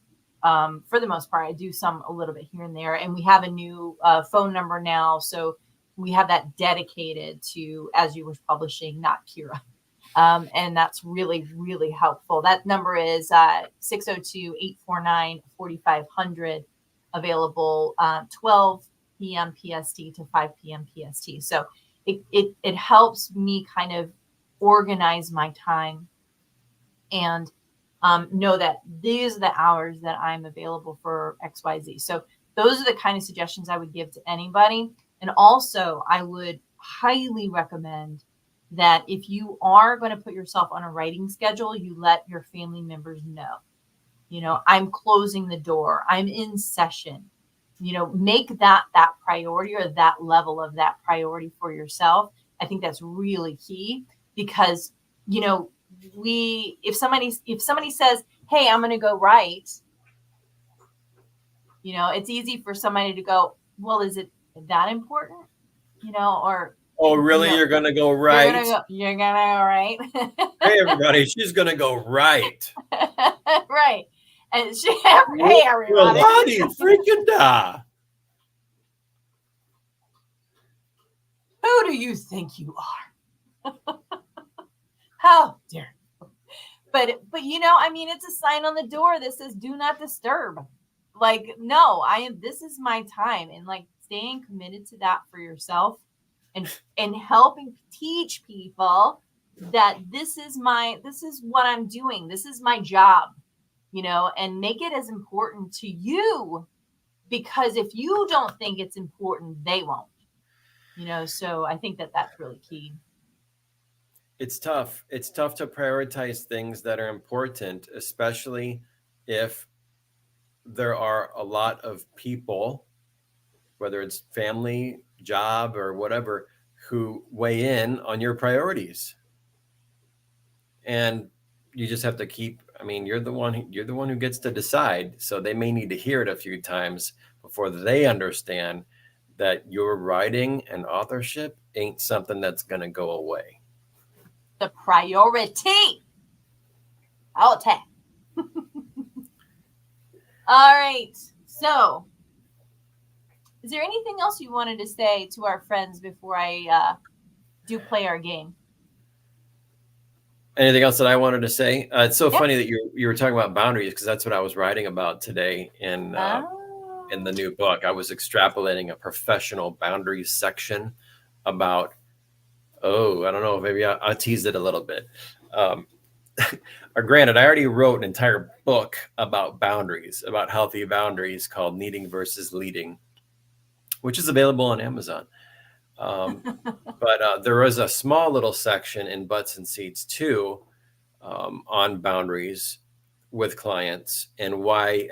For the most part, I do a little bit here and there. And we have a new phone number now. So we have that dedicated to As You Wish Publishing, not Kyra. And that's really, really helpful. That number is 602-849-4500, available 12 p.m. PST to 5 p.m. PST. So it helps me kind of organize my time and know that these are the hours that I'm available for XYZ. So those are the kind of suggestions I would give to anybody. And also, I would highly recommend that if you are going to put yourself on a writing schedule, you let your family members know, I'm closing the door, I'm in session, make that priority or that level of that priority for yourself. I think that's really key because, if somebody says, hey, I'm going to go write, You know, it's easy for somebody to go, well, is it that important? You know, or oh, really? You're gonna go right? You're gonna go right. Hey, everybody, she's gonna go right. Right. And hey, everybody. How do you freaking da? Who do you think you are? How dare you? But you know, I mean, it's a sign on the door that says "Do not disturb." Like, no, this is my time, and like staying committed to that for yourself, and helping teach people that this is what I'm doing. This is my job, you know, and make it as important to you, because if you don't think it's important, they won't, you know. So I think that that's really key. It's tough. It's tough to prioritize things that are important, especially if there are a lot of people, whether it's family, job, or whatever, who weigh in on your priorities. And you just have to keep, I mean, you're the one who gets to decide. So they may need to hear it a few times before they understand that your writing and authorship ain't something that's going to go away. The priority. Okay. All right. So, is there anything else you wanted to say to our friends before I do play our game? Anything else that I wanted to say? It's so funny that you were talking about boundaries, because that's what I was writing about today in the new book. I was extrapolating a professional boundaries section about, I don't know, maybe I'll tease it a little bit. Or granted, I already wrote an entire book about boundaries, about healthy boundaries, called Needing versus Leading, which is available on Amazon. But there was a small little section in Butts and Seats too, on boundaries with clients, and why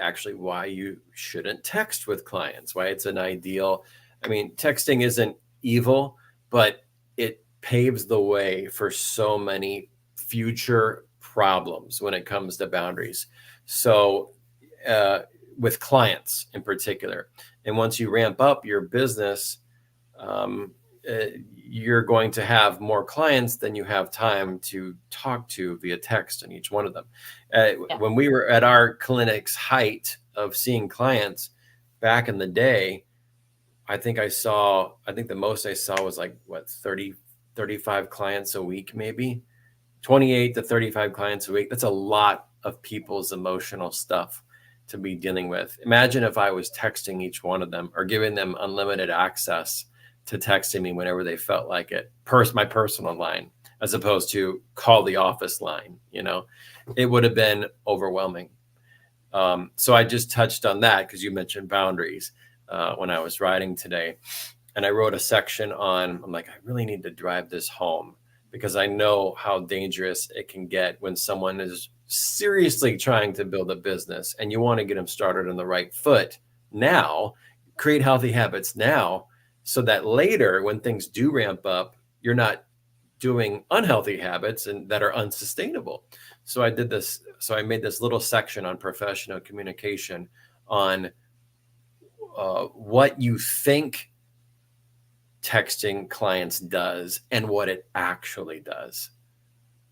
you shouldn't text with clients, why it's an ideal. I mean, texting isn't evil, but it paves the way for so many future problems when it comes to boundaries. So with clients in particular, and once you ramp up your business, you're going to have more clients than you have time to talk to via text on each one of them. When we were at our clinic's height of seeing clients back in the day, I think the most I saw was like 35 clients a week, maybe 28 to 35 clients a week. That's a lot of people's emotional stuff to be dealing with. Imagine if I was texting each one of them, or giving them unlimited access to texting me whenever they felt like it, my personal line, as opposed to call the office line. You know, it would have been overwhelming. So I just touched on that because you mentioned boundaries when I was writing today. And I wrote a section on, I'm like, I really need to drive this home, because I know how dangerous it can get when someone is seriously trying to build a business, and you want to get them started on the right foot now, create healthy habits now, so that later when things do ramp up, you're not doing unhealthy habits and that are unsustainable. So I did this. So I made this little section on professional communication on what you think texting clients does and what it actually does.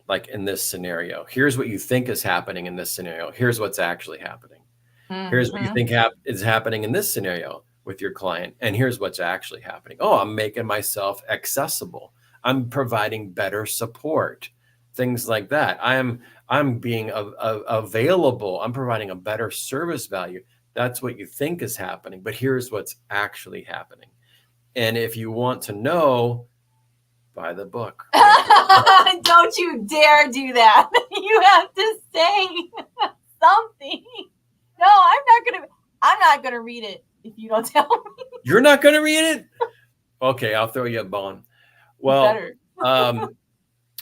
Like in this scenario, here's what you think is happening in this scenario. Here's what's actually happening. Here's what you think is happening in this scenario with your client, and here's what's actually happening. Oh, I'm making myself accessible. I'm providing better support, things like that. I'm being available. I'm providing a better service value. That's what you think is happening, but here's what's actually happening. And if you want to know, buy the book. Don't you dare do that. You have to say something. No, I'm not gonna read it if you don't tell me. You're not gonna read it? Okay, I'll throw you a bone. Well,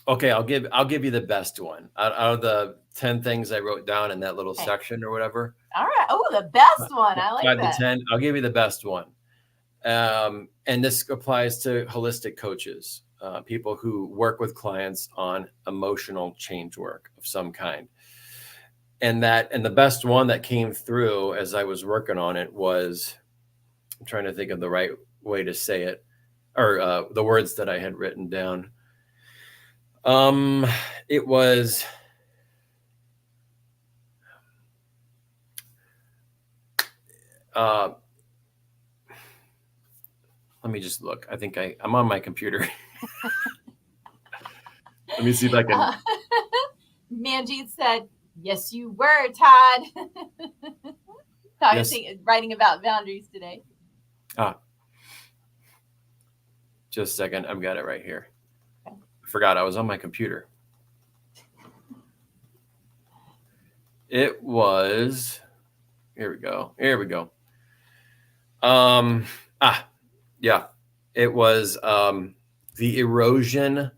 okay, I'll give you the best one out of the 10 things I wrote down in that little section or whatever. All right. Oh, the best one. I like 5 that. to 10. I'll give you the best one. And this applies to holistic coaches, people who work with clients on emotional change work of some kind. And the best one that came through as I was working on it was, I'm trying to think of the right way to say it, or the words that I had written down. It was, let me just look. I think I'm on my computer. Let me see if I can. Manjeet said, yes, you were, Todd. Todd Yes. is writing about boundaries today. Just a second. I've got it right here. Okay. I forgot I was on my computer. It was, here we go. Yeah. It was the erosion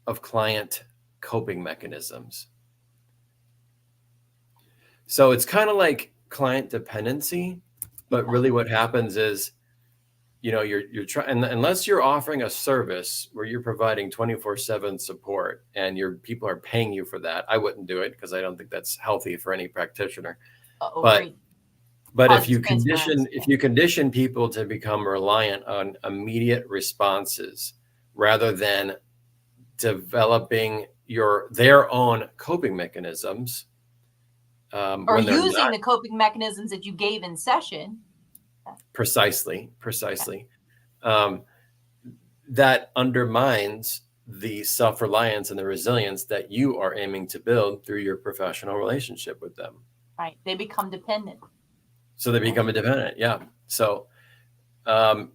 of client coping mechanisms. So it's kind of like client dependency, but really what happens is, you're trying, unless you're offering a service where you're providing 24/7 support and your people are paying you for that, I wouldn't do it because I don't think that's healthy for any practitioner. But if you condition people to become reliant on immediate responses rather than developing their own coping mechanisms, or using the coping mechanisms that you gave in session. Precisely. That undermines the self-reliance and the resilience that you are aiming to build through your professional relationship with them. Right. They become dependent. So they become dependent. Yeah. So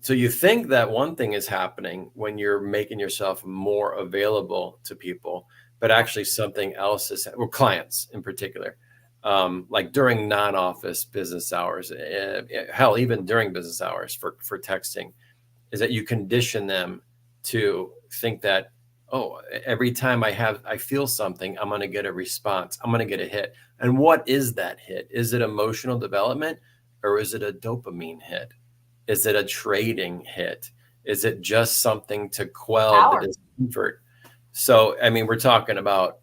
you think that one thing is happening when you're making yourself more available to people, but actually something else is, well, clients in particular. Like during non-office business hours, hell, even during business hours for texting, is that you condition them to think that, oh, every time I feel something, I'm going to get a response. I'm going to get a hit. And what is that hit? Is it emotional development, or is it a dopamine hit? Is it a trading hit? Is it just something to quell the discomfort? So, I mean, we're talking about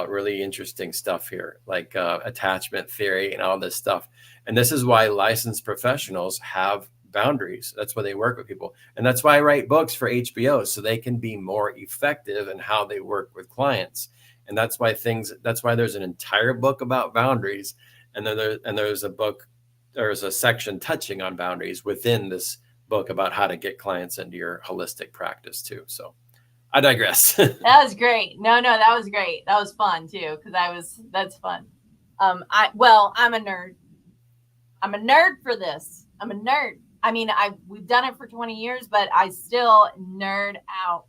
really interesting stuff here, like attachment theory and all this stuff. And this is why licensed professionals have boundaries. That's why they work with people. And that's why I write books for HBO, so they can be more effective in how they work with clients. And that's why there's an entire book about boundaries. And then there's a section touching on boundaries within this book about how to get clients into your holistic practice too. So I digress. That was great. No, that was great. That was fun too, because that's fun. I'm a nerd. I'm a nerd for this. I'm a nerd. I mean, we've done it for 20 years, but I still nerd out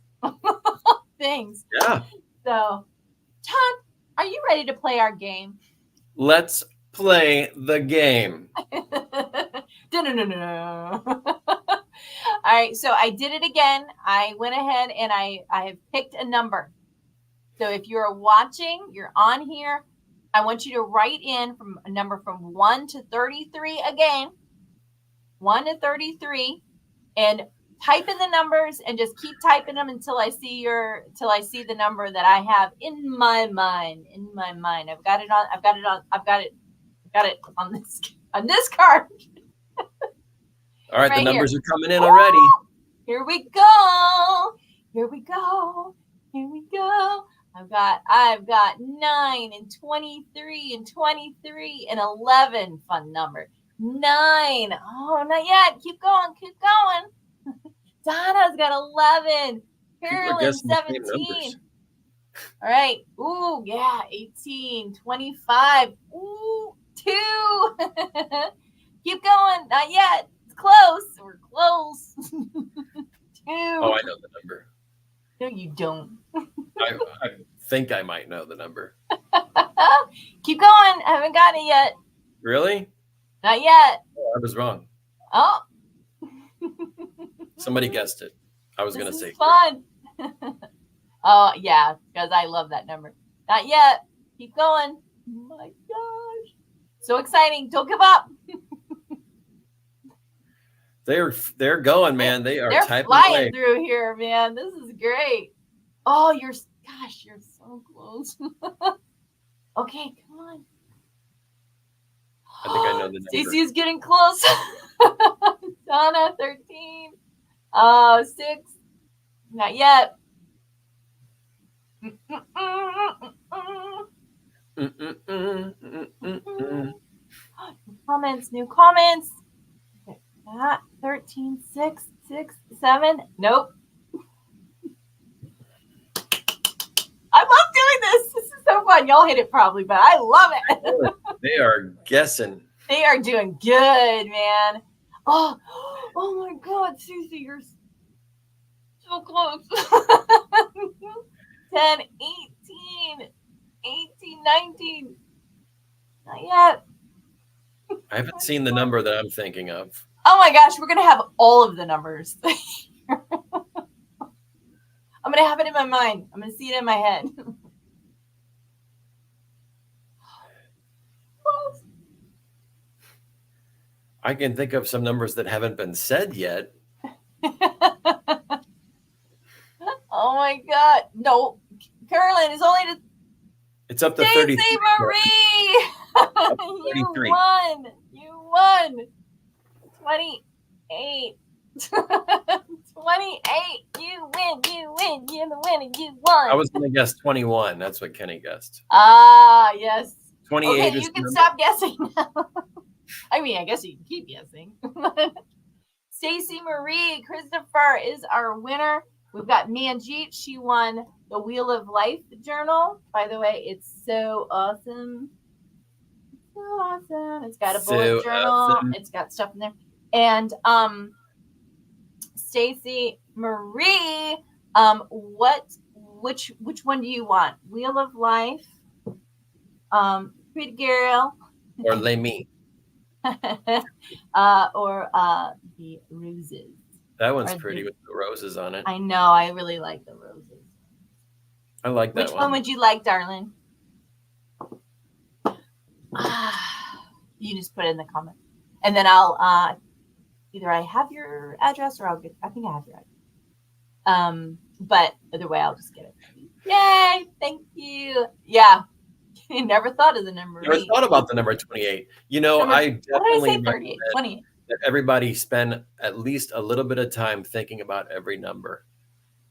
things. Yeah. So, Todd, are you ready to play our game? Let's play the game. All right, so I did it again. I went ahead and I have picked a number. So if you're watching, you're on here, I want you to write in from a number from 1 to 33 again. 1 to 33, and type in the numbers and just keep typing them until I see the number that I have in my mind. I've got it on this card. All right, the numbers are coming in already. Here we go. I've got 9 and 23 and 23 and 11. Fun number. 9. Oh, not yet. Keep going. Donna's got 11. Carolyn, 17. All right. Ooh, yeah. 18, 25. Ooh, 2. Keep going. Not yet. It's close. We're close. 2. Oh, I know the number. No, you don't. I think I might know the number. Keep going. I haven't got it yet. Really? Not yet. Oh, I was wrong. Oh. Somebody guessed it. I was going to say. Fun. Oh, yeah, because I love that number. Not yet. Keep going. Oh, my gosh. So exciting. Don't give up. They're going, man. They're typing flying away through here, man. This is great. Oh, you're so close. Okay, come on. I think I know the number. Stacy is getting close. Donna, 13. 6. Not yet. New comments. That 13, 6, 6, 7. Nope. I love doing this. This is so fun. Y'all hate it probably, but I love it. They are guessing. They are doing good, man. Oh my God, Susie, you're so close. 10, 18, 19. Not yet. I haven't seen the number that I'm thinking of. Oh my gosh, we're going to have all of the numbers. I'm going to have it in my mind. I'm going to see it in my head. I can think of some numbers that haven't been said yet. Oh my God. No, Carolyn is only to... It's up to 33. Stacey Marie! You won. You won. 28. 28. You win. You win. You're the winner. You won. I was going to guess 21. That's what Kenny guessed. Ah, yes. 28. Okay, you can stop guessing now. I mean, I guess you can keep guessing. Stacey Marie Christopher is our winner. We've got Manjeet. She won the Wheel of Life journal. By the way, it's so awesome. So awesome. It's got a bullet journal. Awesome. It's got stuff in there. And Stacey Marie, which one do you want? Wheel of Life, Pretty Girl, or Les Mis, or the Roses. That one's pretty with the roses on it. I know. I really like the roses. I like that one. Which one would you like, darling? You just put it in the comment. And then I'll either I have your address or I think I have your address. But either way, I'll just get it. Yay! Thank you. Yeah. I never thought of the number. Never thought about the number 28. You know, I definitely recommend 28. that everybody spend at least a little bit of time thinking about every number.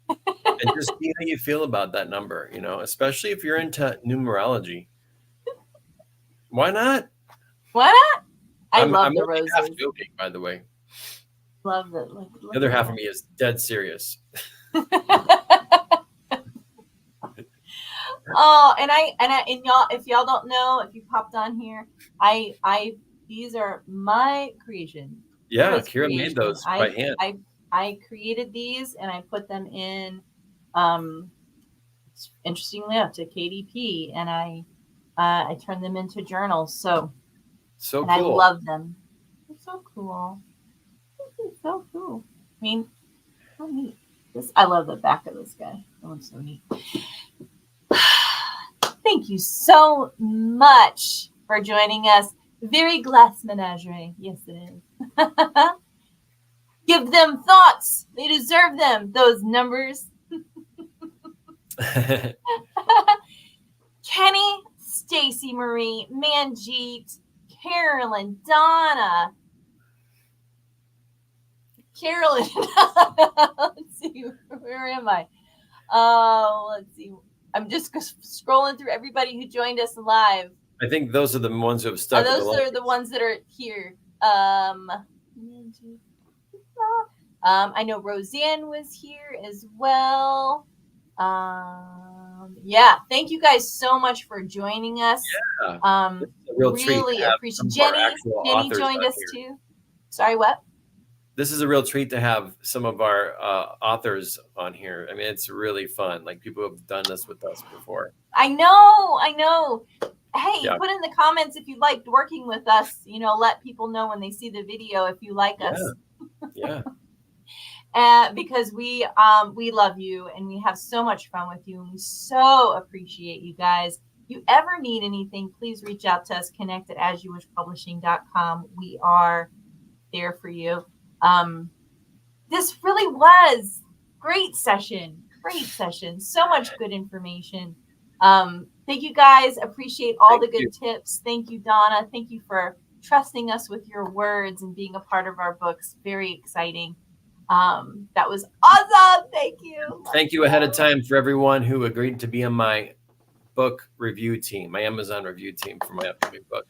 And just see how you feel about that number, you know, especially if you're into numerology. Why not? Why not? I'm the roses. Half joking, by the way. Love it. The other half of me is dead serious. Oh, and y'all, if y'all don't know, if you popped on here, these are my creation. Yeah, Kyra made those by hand. I created these and I put them in, interestingly enough, to KDP, and I turned them into journals. So cool. I love them. They're so cool. It's so cool. I mean, so neat. I love the back of this guy. That one's so neat. Thank you so much for joining us. Very glass menagerie. Yes, it is. Give them thoughts. They deserve them. Those numbers. Kenny, Stacey Marie, Manjeet, Carolyn, Donna. Carolyn. Let's see. Where am I? Let's see. I'm just scrolling through everybody who joined us live. I think those are the ones who have stuck. Those are the ones that are here. I know Roseanne was here as well. Yeah, thank you guys so much for joining us. Yeah, really appreciate. Jenny joined us too. Sorry, what? This is a real treat to have some of our authors on here. I mean, it's really fun. Like, people who have done this with us before. I know. Hey, put in the comments if you liked working with us. You know, let people know when they see the video if you like us. Yeah. Because we love you and we have so much fun with you, and we so appreciate you guys. If you ever need anything, please reach out to us. Connect at asyouwishpublishing.com. We are there for you. This really was great session. So much good information. Thank you guys. Appreciate all Thank the good tips. Thank you, Donna. Thank you for trusting us with your words and being a part of our books. Very exciting. That was awesome. Thank you. Thank you ahead of time for everyone who agreed to be on my book review team, my Amazon review team for my upcoming book.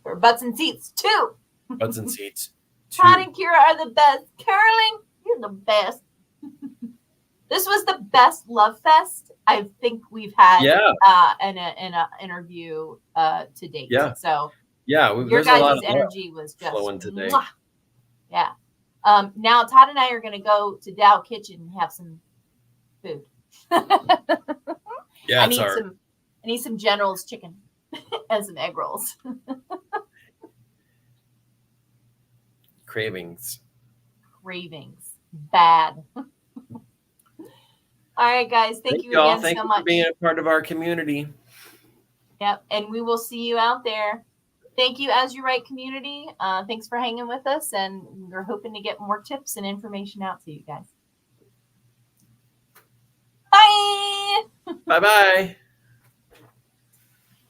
For Butts and Seats 2. Butts and Seats 2. Todd and Kyra are the best. Carolyn, you're the best. This was the best love fest I think we've had in an interview to date. Yeah. So your guys' energy was just flowing today. Mwah. Yeah. Now Todd and I are going to go to Dow Kitchen and have some food. Yeah, I need some General's chicken and some egg rolls. Cravings. Bad. All right, guys. Thank you again so much for being a part of our community. Yep. And we will see you out there. Thank you, As You Write community. Thanks for hanging with us. And we're hoping to get more tips and information out to you guys. Bye. Bye-bye.